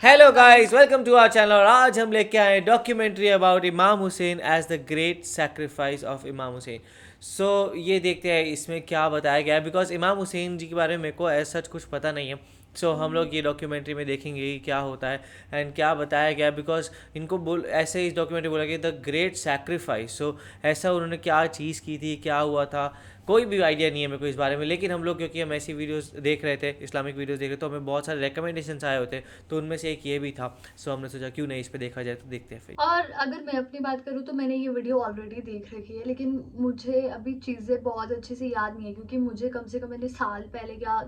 Hello guys, welcome to our channel. और आज हम लेके आए documentary about Imam Hussain as the great sacrifice of Imam Hussain. सो ये देखते हैं इसमें क्या बताया गया है, बिकॉज इमाम हुसैन जी के बारे में मेरे को ऐसा सच कुछ पता नहीं है। सो हम लोग ये डॉक्यूमेंट्री में देखेंगे कि क्या होता है एंड क्या बताया गया, बिकॉज इनको ऐसे इस डॉक्यूमेंट्री बोला गया द ग्रेट सैक्रिफाइस। सो ऐसा उन्होंने क्या चीज़ की थी, क्या हुआ था, कोई भी आइडिया नहीं है मेरे को इस बारे में। लेकिन हम लोग क्योंकि हम ऐसी वीडियोस देख रहे थे, इस्लामिक वीडियोस देख रहे थे, तो हमें बहुत सारे रिकमेंडेशंस आए होते, तो उनमें से एक ये भी था। सो हमने सोचा क्यों नहीं इस पे देखा जाए, तो देखते हैं फिर। और अगर मैं अपनी बात करूँ तो मैंने ये वीडियो ऑलरेडी देख रखी है, लेकिन मुझे अभी चीज़ें बहुत अच्छे से याद नहीं है, क्योंकि मुझे कम से कम मैंने साल पहले या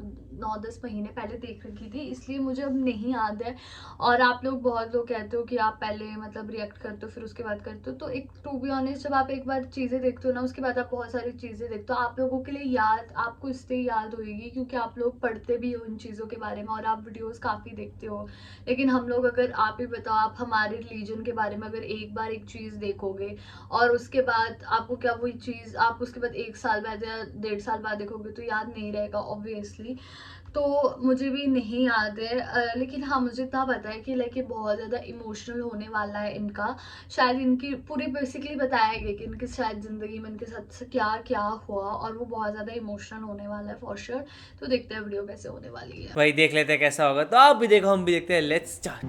9-10 महीने पहले देख रखी थी, इसलिए मुझे अब नहीं याद है। और आप लोग बहुत लोग कहते हो कि आप पहले मतलब रिएक्ट करते हो फिर उसके बाद करते हो, तो एक टू बी ऑनेस्ट जब आप एक बार चीज़ें देखते हो ना, उसके बाद आप बहुत सारी चीज़ें देखते हो, आप लोगों के लिए याद आपको इसलिए याद होगी क्योंकि आप लोग पढ़ते भी हो इन चीज़ों के बारे में और आप वीडियोज़ काफ़ी देखते हो। लेकिन हम लोग, अगर आप ही बताओ, आप हमारे रिलीजन के बारे में अगर एक बार एक चीज़ देखोगे और उसके बाद आपको क्या वही चीज़ आप उसके बाद 1 साल बाद या 1.5 साल बाद देखोगे तो याद नहीं रहेगा ऑब्वियसली। तो मुझे भी नहीं याद है, लेकिन हाँ मुझे इतना पता है कि लाइक ये बहुत ज़्यादा इमोशनल होने वाला है इनका। शायद इनकी पूरी बेसिकली बताया गया कि इनकी शायद ज़िंदगी में इनके साथ से क्या क्या हुआ, और वो बहुत ज़्यादा इमोशनल होने वाला है फॉर श्योर। तो देखते हैं वीडियो कैसे होने वाली है। वही देख लेते हैं कैसा होगा, तो आप भी देखो हम भी देखते हैं। Let's start.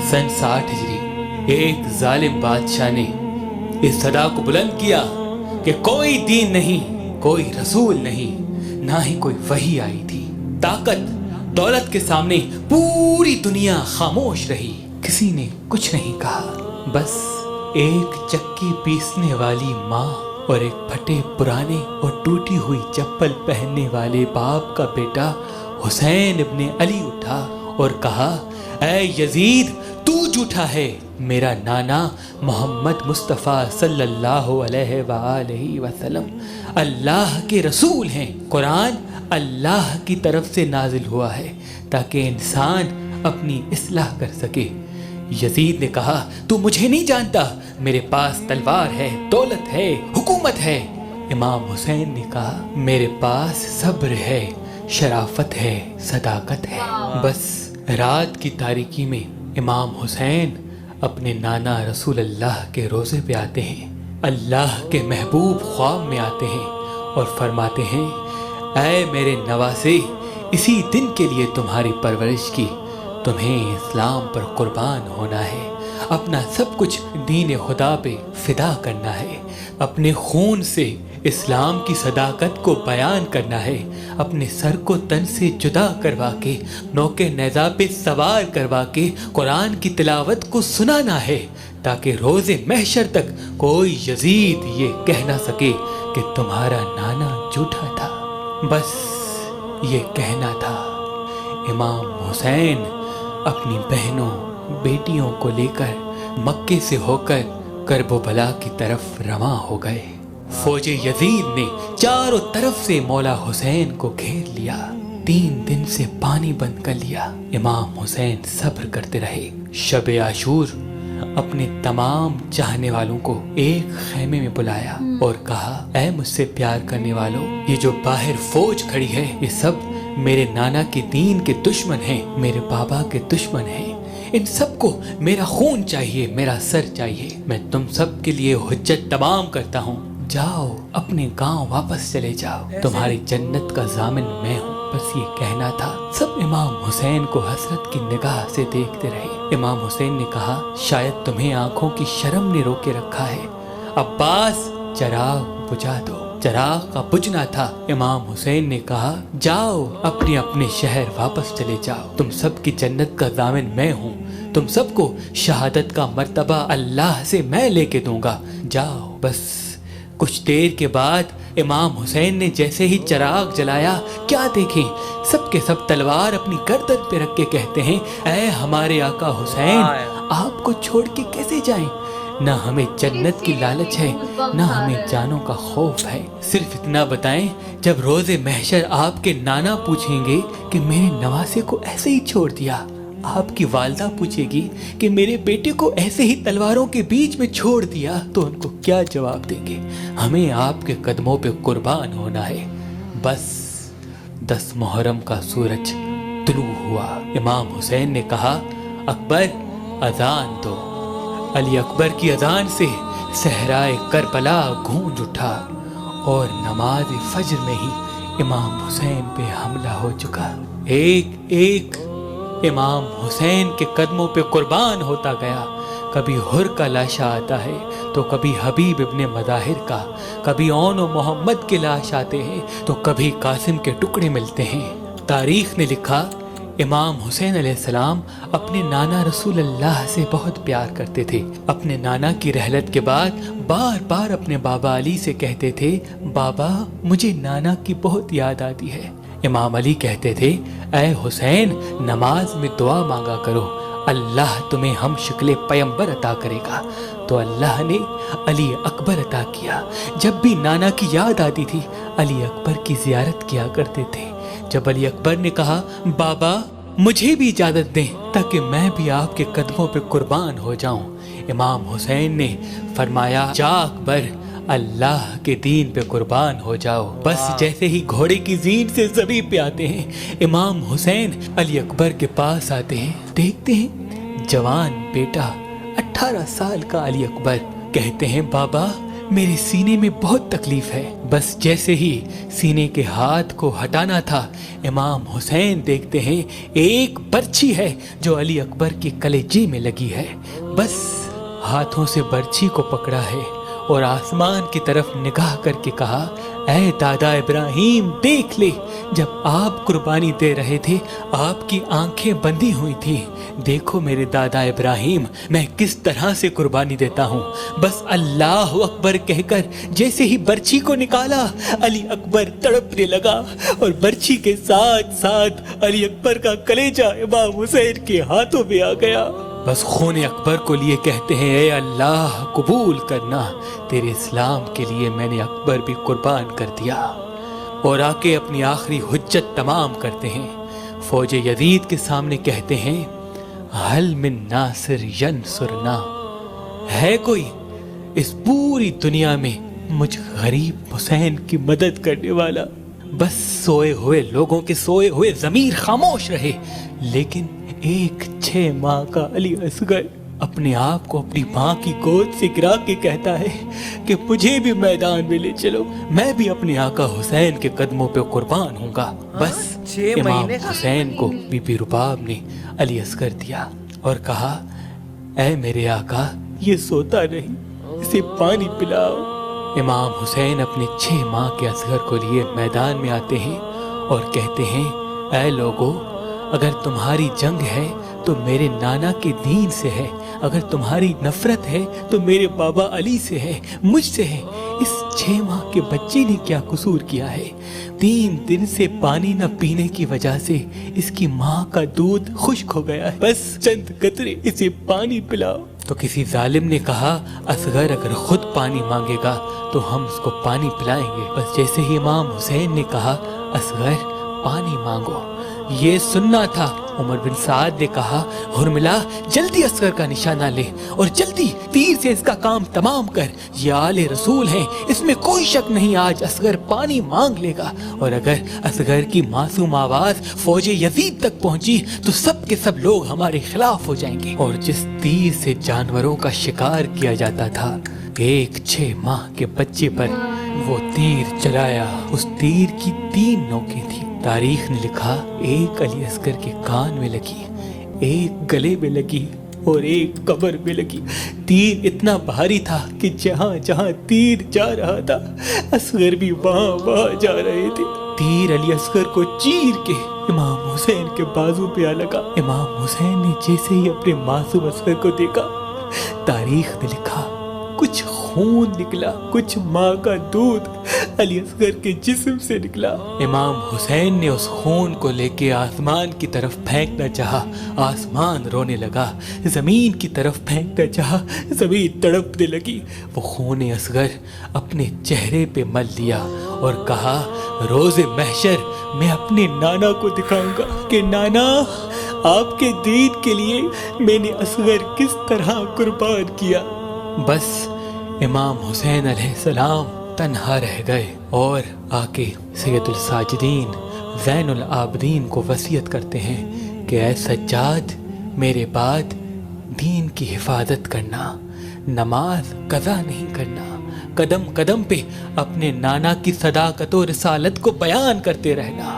सन 60 हिजरी एक जालिम बादशाह ने इस सदा को बुलंद किया कि कोई दीन नहीं, कोई रसूल नहीं, ना ही कोई वही आई थी। ताकत दौलत के सामने पूरी दुनिया खामोश रही, किसी ने कुछ नहीं कहा। बस एक चक्की पीसने वाली माँ और एक फटे पुराने और टूटी हुई चप्पल पहनने वाले बाप का बेटा हुसैन इब्ने अली उठा और कहा, ऐ यजीद, तू झूठा है। मेरा नाना मोहम्मद मुस्तफ़ा सल्लल्लाहु अलैहि वसल्लम अल्लाह के रसूल हैं। कुरान अल्लाह की तरफ से नाजिल हुआ है ताकि इंसान अपनी इस्लाह कर सके। यजीद ने कहा, तू मुझे नहीं जानता, मेरे पास तलवार है, दौलत है, हुकूमत है। इमाम हुसैन ने कहा, मेरे पास सब्र है, शराफत है, सदाकत है। बस रात की तारीकी में इमाम हुसैन अपने नाना रसूल अल्लाह के रोज़े पे आते हैं। अल्लाह के महबूब ख्वाब में आते हैं और फरमाते हैं, ऐ मेरे नवासे, इसी दिन के लिए तुम्हारी परवरिश की, तुम्हें इस्लाम पर कुर्बान होना है, अपना सब कुछ दीन खुदा पे फिदा करना है, अपने खून से इस्लाम की सदाकत को बयान करना है, अपने सर को तन से जुदा करवा के नौके नेज़ा पे सवार करवा के कुरान की तिलावत को सुनाना है, ताकि रोज़े महशर तक कोई यजीद ये कह ना सके कि तुम्हारा नाना झूठा था। बस ये कहना था। इमाम हुसैन अपनी बहनों बेटियों को लेकर मक्के से होकर करबला की तरफ रवां हो गए। फौजे यजीद ने चारों तरफ से मौला हुसैन को घेर लिया। 3 दिन से पानी बंद कर लिया। इमाम हुसैन सब्र करते रहे। शब आशूर अपने तमाम चाहने वालों को एक खेमे में बुलाया और कहा, ऐ मुझसे प्यार करने वालों, ये जो बाहर फौज खड़ी है ये सब मेरे नाना के दीन के दुश्मन हैं, मेरे बाबा के दुश्मन हैं। इन सबको मेरा खून चाहिए, मेरा सर चाहिए। मैं तुम सब के लिए हुज्जत तमाम करता हूँ। जाओ, अपने गांव वापस चले जाओ, तुम्हारी जन्नत का जामिन मैं हूँ। बस ये कहना था। सब इमाम हुसैन को हसरत की निगाह से देखते रहे। इमाम हुसैन ने कहा, शायद तुम्हें आंखों की शर्म ने रोके रखा है। अब्बास, चराग बुझा दो। चराग का बुझना था। इमाम हुसैन ने कहा, जाओ, अपने अपने शहर वापस चले जाओ, तुम सब की जन्नत का दामन मैं हूँ, तुम सबको शहादत का मर्तबा अल्लाह से मैं लेके दूंगा, जाओ। बस कुछ देर के बाद इमाम हुसैन ने जैसे ही चिराग जलाया, क्या देखें, सब के सब तलवार अपनी गर्दन पे रख के कहते हैं, ऐ हमारे आका हुसैन, आपको छोड़ के कैसे जाएं? ना हमें जन्नत की लालच है, ना हमें जानों का खौफ है। सिर्फ इतना बताएं, जब रोज़े महशर आपके नाना पूछेंगे कि मेरे नवासे को ऐसे ही छोड़ दिया, आपकी वालदा पूछेगी कि मेरे बेटे को ऐसे ही तलवारों के बीच में छोड़ दिया, तो उनको क्या जवाब देंगे? हमें आपके कदमों पे कुर्बान होना है। बस 10 मुहर्रम का सूरज तुलू हुआ। इमाम हुसैन ने कहा, अकबर अजान दो। अली अकबर की अजान से सहराए करबला गूंज उठा और नमाज फजर में ही इमाम हुसैन पे हमला हो चुका। एक एक इमाम हुसैन के कदमों पे कुर्बान होता गया। कभी हुर का लाशा आता है तो कभी हबीब इब्ने मज़ाहिर का, कभी ओन और मोहम्मद के लाश आते हैं तो कभी कासिम के टुकड़े मिलते हैं। तारीख ने लिखा इमाम हुसैन अलैहिस्सलाम अपने नाना रसूल अल्लाह से बहुत प्यार करते थे। अपने नाना की रहलत के बाद बार बार अपने बाबा अली से कहते थे, बाबा मुझे नाना की बहुत याद आती है। इमाम अली कहते थे, ऐ हुसैन नमाज में दुआ मांगा करो, अल्लाह तुम्हें हम शक्ल पैगंबर अता करेगा। तो अल्लाह ने अली अकबर अता किया। जब भी नाना की याद आती थी अली अकबर की जियारत किया करते थे। जब अली अकबर ने कहा, बाबा मुझे भी इजाजत दें ताकि मैं भी आपके कदमों पे कुर्बान हो जाऊं, इमाम हुसैन ने फरमाया, जा अकबर अल्लाह के दीन पे कुर्बान हो जाओ। बस जैसे ही घोड़े की जीन से ज़मीन पे आते हैं इमाम हुसैन अली अकबर के पास आते हैं। देखते हैं जवान बेटा 18 साल का अली अकबर। कहते हैं, बाबा मेरे सीने में बहुत तकलीफ है। बस जैसे ही सीने के हाथ को हटाना था इमाम हुसैन देखते हैं एक बर्छी है जो अली अकबर के कलेजे में लगी है। बस हाथों से बर्छी को पकड़ा है और आसमान की तरफ निगाह करके कहा, ऐ दादा इब्राहिम देख ले, जब आप कुर्बानी दे रहे थे आपकी आंखें बंधी हुई थी। देखो मेरे दादा इब्राहिम मैं किस तरह से कुर्बानी देता हूँ। बस अल्लाह अकबर कहकर जैसे ही बर्छी को निकाला अली अकबर तड़पने लगा और बर्छी के साथ साथ अली अकबर का कलेजा इमाम हुसैन के हाथों में आ गया। बस खून अकबर को लिए कहते हैं, ए अल्लाह कबूल करना, तेरे इस्लाम के लिए मैंने अकबर भी कुर्बान कर दिया। और आके अपनी आखिरी हुज्जत तमाम करते हैं। फौज यजीद के सामने कहते हैं, हल मिन नासिर यंसुरना, है कोई इस पूरी दुनिया में मुझ गरीब हुसैन की मदद करने वाला। बस सोए हुए लोगों के सोए हुए ज़मीर खामोश रहे, लेकिन एक 6 माह का अली असगर अपने आप को अपनी माँ की गोद से गिरा के कहता है कि मुझे भी मैदान में ले चलो, मैं भी अपने आका हुसैन के कदमों पे कुर्बान होऊंगा। बस 6 इमाम महीने का? हुसैन को बीबी रुबाब ने अली असगर दिया और कहा, ऐ मेरे आका ये सोता नहीं, इसे पानी पिलाओ। इमाम हुसैन अपने 6 माह के असगर को लिए मैदान में आते हैं और कहते हैं, ऐ लोगो, अगर तुम्हारी जंग है तो मेरे नाना के दीन से है, अगर तुम्हारी नफरत है तो मेरे बाबा अली से है, मुझसे है। इस 6 माह के बच्चे ने क्या कसूर किया है? 3 दिन से पानी न पीने की वजह से इसकी माँ का दूध खुश्क हो गया है, बस चंद कतरे इसे पानी पिलाओ। तो किसी जालिम ने कहा, असगर अगर खुद पानी मांगेगा तो हम उसको पानी पिलाएंगे। बस जैसे ही इमाम हुसैन ने कहा, असगर पानी मांगो, ये सुनना था। उमर बिन साद ने कहा, हुरमिला जल्दी असगर का निशाना ले और जल्दी तीर से इसका काम तमाम कर, ये आले रसूल हैं, इसमें कोई शक नहीं आज असगर पानी मांग लेगा। और अगर असगर की मासूम आवाज फौज यजीद तक पहुंची तो सब के सब लोग हमारे खिलाफ हो जाएंगे। और जिस तीर से जानवरों का शिकार किया जाता था, एक 6 माह के बच्चे पर वो तीर चलाया। उस तीर की 3 नोकें थी। तारीख ने लिखा, एक अली असगर के कान में लगी, एक गले में लगी और एक कमर में लगी। तीर इतना भारी था कि जहाँ जहाँ तीर जा रहा था असगर भी वहाँ वहाँ जा रहे थे। तीर अली असगर को चीर के इमाम हुसैन के बाजू पे आ लगा। इमाम हुसैन ने जैसे ही अपने मासूम असगर को देखा, तारीख ने लिखा, कुछ खून निकला, कुछ माँ का दूध अली असगर के जिस्म से निकला। इमाम हुसैन ने उस खून को लेके आसमान की तरफ फेंकना चाहा, आसमान रोने लगा। जमीन की तरफ फेंकना चाहा, जमीन तड़पने लगी। वो खून असगर अपने चेहरे पे मल लिया और कहा, रोज़े महशर मैं अपने नाना को दिखाऊंगा कि नाना आपके दीन के लिए मैंने असगर किस तरह कुर्बान किया। बस इमाम हुसैन अलैहिस्सलाम तन्हा रह गए और आके सैयदुल साजिदीन ज़ैनुल आबिदीन को वसीयत करते हैं कि ऐ सज्जाद मेरे बाद दीन की हिफाजत करना, नमाज कज़ा नहीं करना, कदम कदम पे अपने नाना की सदाकत और रिसालत को बयान करते रहना,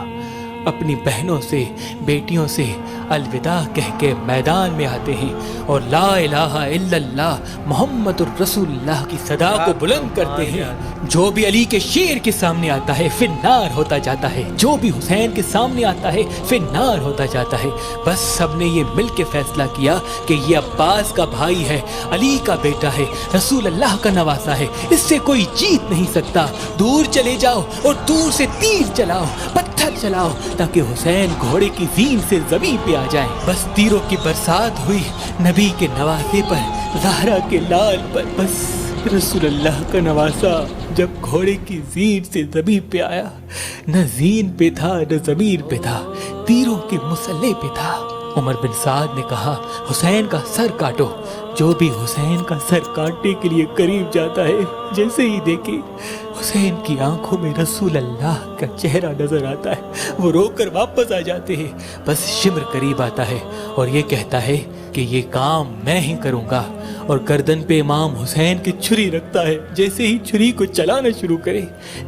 अपनी बहनों से बेटियों से अलविदा कह के मैदान में आते हैं और ला इलाहा इल्लल्लाह मुहम्मदुर रसूलुल्लाह की सदा को बुलंद करते हैं। जो भी अली के शेर के सामने आता है फिर नार होता जाता है, जो भी हुसैन के सामने आता है फिर नार होता जाता है। बस सबने ये मिल के फैसला किया कि ये अब्बास का भाई है, अली का बेटा है, रसूल अल्लाह का नवासा है, इससे कोई जीत नहीं सकता। दूर चले जाओ और दूर से तीर चलाओ, पत्थर चलाओ, ताकि हुसैन घोड़े की जीन से जमीन पे आ जाए। बस तीरों की बरसात हुई नबी के नवासे पर, ज़हरा के लाल पर। बस रसूलुल्लाह का नवासा जब घोड़े की जीन से जमीन पे आया, न जीन पे था न जमीन पे था, तीरों के मुसल्ले पे था। उमर बिन साद ने कहा, हुसैन का सर काटो। जो भी हुसैन का सर काटने के लिए करीब जाता है, जैसे ही देखे हुसैन की आंखों में रसूल अल्लाह का चेहरा नजर आता है, वो रोकर वापस आ जाते हैं। बस शिम्र करीब आता है और ये कहता है कि ये काम मैं ही करूंगा, और गर्दन पे इमाम हुसैन की छुरी रखता है। जैसे ही छुरी को चलाना शुरू करे,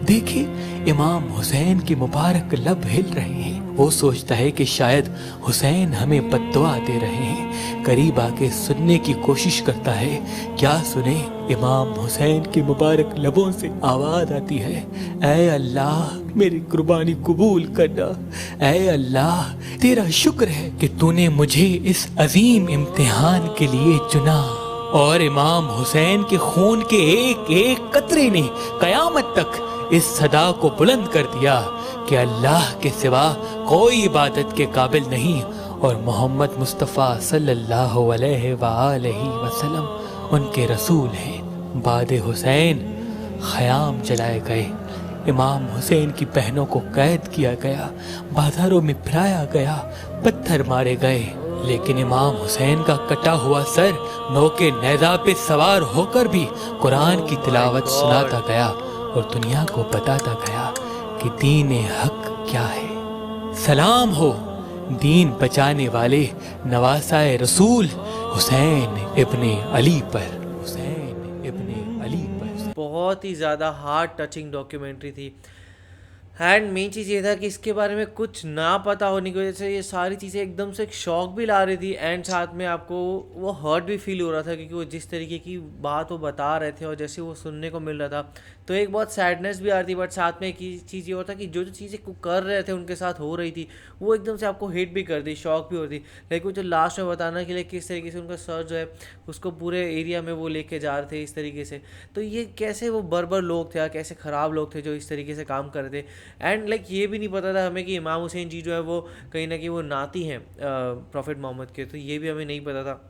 देखिए इमाम हुसैन के मुबारक लब हिल रहे हैं। वो सोचता है कि शायद हुसैन हमें बद्दुआ दे रहे हैं। करीब आके सुनने की कोशिश करता है, क्या सुने? इमाम हुसैन के मुबारक लबों से आवाज आती है, ऐ अल्लाह मेरी कुर्बानी कबूल करना, ऐ अल्लाह तेरा शुक्र है कि तूने मुझे इस अजीम इम्तिहान के लिए चुना। और इमाम हुसैन के खून के एक एक कतरे ने कयामत तक इस सदा को बुलंद कर दिया कि अल्लाह के सिवा कोई इबादत के काबिल नहीं, और मोहम्मद मुस्तफ़ा सल्लल्लाहु अलैहि वसल्लम उनके रसूल हैं। बाद हुसैन ख़याम जलाए गए, इमाम हुसैन की बहनों को कैद किया गया, बाजारों में फिराया गया, पत्थर मारे गए, लेकिन इमाम हुसैन का कटा हुआ सर नौके नेज़ा पे सवार होकर भी कुरान की तिलावत सुनाता गया और दुनिया को बताता गया कि दीन हक क्या है। सलाम हो दीन बचाने वाले नवासाए रसूल हुसैन इब्ने अली पर, हुसैन इब्ने अली पर। बहुत ही ज़्यादा हार्ट टचिंग डॉक्यूमेंट्री थी। एंड मेन चीज़ ये था कि इसके बारे में कुछ ना पता होने की वजह से ये सारी चीज़ें एकदम से एक शॉक भी ला रही थी, एंड साथ में आपको वो हर्ट भी फील हो रहा था, क्योंकि वो जिस तरीके की बात वो बता रहे थे और जैसे वो सुनने को मिल रहा था, तो एक बहुत सैडनेस भी आ रही थी। बट साथ में एक चीज़ ये होता कि जो जो चीज़ें कर रहे थे उनके साथ हो रही थी, वो एकदम से आपको हिट भी कर दी, शॉक भी होती। लेकिन वो जो लास्ट में बताना के लिए किस तरीके से उनका सर जो है उसको पूरे एरिया में वो लेके जा रहे थे इस तरीके से, तो ये कैसे वो बर्बर लोग थे, कैसे ख़राब लोग थे जो इस तरीके से काम कर रहे थे। एंड ये भी नहीं पता था हमें कि इमाम हुसैन जी जो है वो कहीं ना कहीं वो नाती हैं प्रॉफिट मोहम्मद के, तो ये भी हमें नहीं पता था।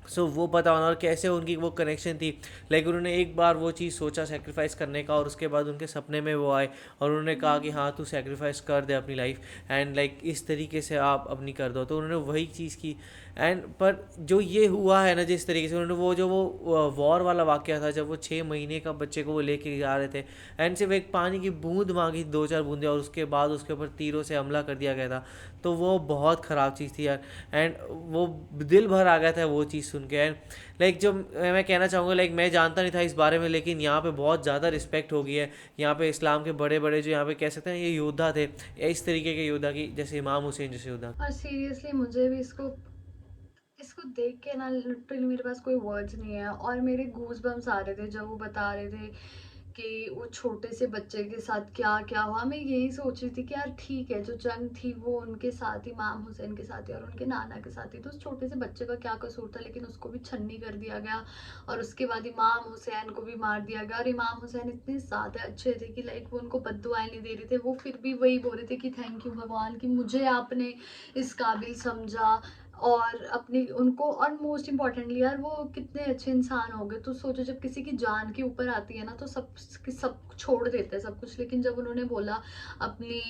सो वो पता होना और कैसे उनकी वो कनेक्शन थी। उन्होंने एक बार वो चीज़ सोचा सेक्रीफाइस करने का, और उसके बाद उनके सपने में वो आए और उन्होंने कहा कि हाँ तू सेक्रीफाइस कर दे अपनी लाइफ, एंड इस तरीके से आप अपनी कर दो, तो उन्होंने वही चीज़ की। एंड पर जो ये हुआ है ना, जिस तरीके से उन्होंने वो वॉर वाला वाक़या था, जब वो 6 महीने का बच्चे को वो लेके जा रहे थे, एंड सिर्फ एक पानी की बूंद मांगी, 2-4 बूंदें, और उसके बाद उसके ऊपर तीरों से हमला कर दिया गया था, तो वो बहुत ख़राब चीज़ थी यार। एंड वो दिल भर आ गया था वो चीज़ सुन के। एंड जो मैं कहना चाहूँगा, मैं जानता नहीं था इस बारे में, लेकिन यहाँ पे बहुत ज़्यादा रिस्पेक्ट हो गई है। यहाँ पे इस्लाम के बड़े बड़े जो यहाँ पे कह सकते हैं ये योद्धा थे, या इस तरीके के योद्धा की, जैसे इमाम हुसैन जैसे योद्धा। और सीरियसली मुझे भी इसको देख के ना लिटरली मेरे पास कोई वर्ड्स नहीं है, और मेरे गूज बम्स आ रहे थे जब वो बता रहे थे कि वो छोटे से बच्चे के साथ क्या क्या हुआ। मैं यही सोच रही थी कि यार ठीक है, जो जंग थी वो उनके साथ, इमाम हुसैन के साथ ही और उनके नाना के साथ ही, तो उस छोटे से बच्चे का क्या कसूर था, लेकिन उसको भी छन्नी कर दिया गया, और उसके बाद इमाम हुसैन को भी मार दिया गया। और इमाम हुसैन इतने ज़्यादा अच्छे थे कि वो उनको बद्दुआएं नहीं दे रहे थे, वो फिर भी वही बोल रहे थे कि थैंक यू भगवान कि मुझे आपने इस काबिल समझा, और अपनी उनको, और मोस्ट इम्पॉर्टेंटली यार वो कितने अच्छे इंसान हो गए। तो सोचो जब किसी की जान के ऊपर आती है ना, तो सब छोड़ देते हैं सब कुछ, लेकिन जब उन्होंने बोला अपनी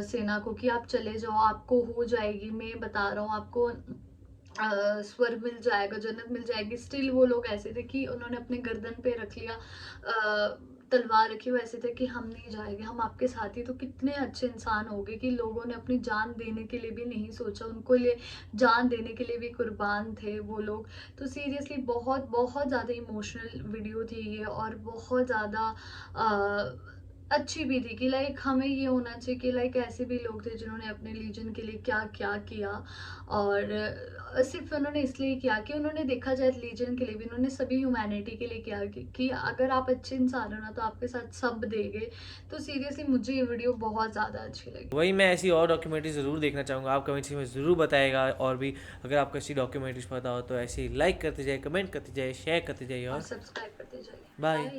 सेना को कि आप चले जाओ, आपको हो जाएगी, मैं बता रहा हूँ आपको स्वर्ग मिल जाएगा, जन्नत मिल जाएगी, स्टिल वो लोग ऐसे थे कि उन्होंने अपने गर्दन पे रख लिया तलवार रखी हुए ऐसे थे कि हम नहीं जाएंगे, हम आपके साथ ही। तो कितने अच्छे इंसान हो गए कि लोगों ने अपनी जान देने के लिए भी नहीं सोचा, उनको लिए जान देने के लिए भी कुर्बान थे वो लोग। तो सीरियसली बहुत बहुत ज़्यादा इमोशनल वीडियो थी ये, और बहुत ज़्यादा अच्छी भी थी कि लाइक हमें ये होना चाहिए कि लाइक ऐसे भी लोग थे जिन्होंने अपने रीजन के लिए क्या क्या किया। और सिर्फ उन्होंने इसलिए किया कि उन्होंने देखा जाए रीजन के लिए भी, उन्होंने सभी ह्यूमैनिटी के लिए किया कि अगर आप अच्छे इंसान हो ना तो आपके साथ सब देंगे। तो सीरियसली मुझे ये वीडियो बहुत ज़्यादा अच्छी लगी। वही मैं ऐसी और डॉक्यूमेंट्री ज़रूर देखना चाहूँगा, आप कमेंट में ज़रूर बताएगा। और भी अगर आपको ऐसी डॉक्यूमेंट्रीज पता हो तो ऐसे ही लाइक करते जाइए, कमेंट करते जाइए, शेयर करते जाइए और और सब्सक्राइब करते जाइए। बाय। बाय।